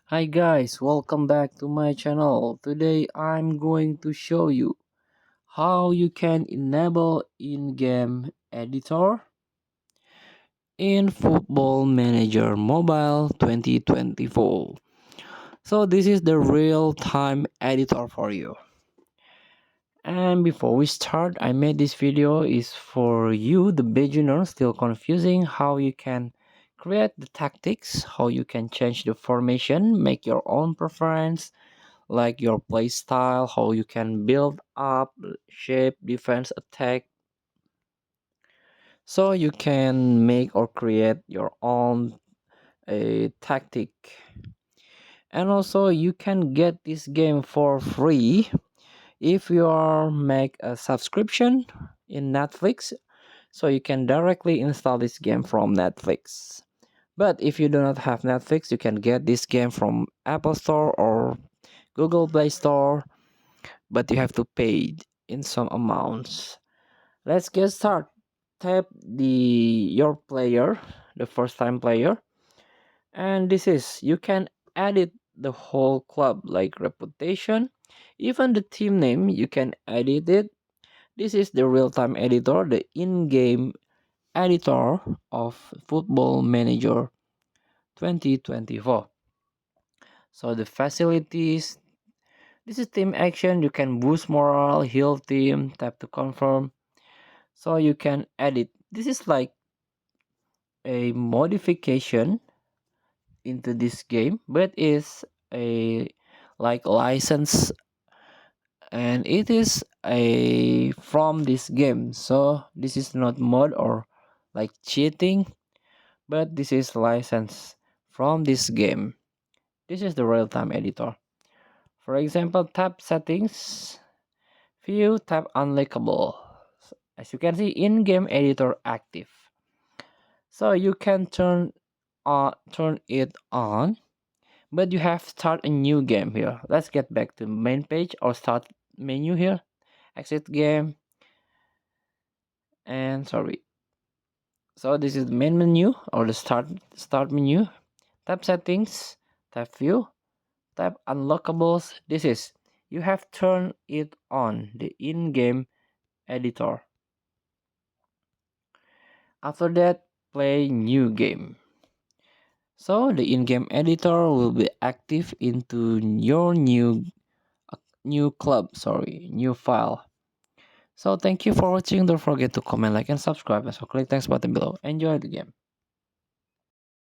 Hi guys, welcome back to my channel. Today I'm going to show you how you can enable in-game editor in Football Manager Mobile 2024. So this is the real-time editor for you. And before we start, I made this video is for you, the beginner, still confusing how you can create the tactics, how you can change the formation, make your own preference, like your play style, how you can build up, shape, defense, attack. So you can make or create your own a tactic. And also you can get this game for free if you are make a subscription in Netflix. So you can directly install this game from Netflix. But if you do not have Netflix, you can get this game from Apple Store or Google Play Store, but you have to pay in some amounts. Let's get started. Tap your player, the first time player, and this is you can edit the whole club like reputation, even the team name you can edit it. This is the real-time editor, the in-game editor of Football Manager 2024. So the facilities, this is team action. You can boost morale, heal team, tap to confirm. So you can edit. This is like a modification into this game, but is a like license, and it is a from this game. So this is not mod or like cheating, but this is license from this game. This is the real-time editor. For example, tab settings, view, tab unlockable. As you can see, in-game editor active. So you can turn it on, but you have to start a new game here. Let's get back to main page or start menu here. Exit game, and sorry. So this is the main menu or the start menu. Tab settings, tab view, tab unlockables. This is you have turned it on, the in-game editor. After that, play new game. So the in-game editor will be active into your new club, sorry, new file. So thank you for watching. Don't forget to comment, like, and subscribe. And so click thanks button below. Enjoy the game.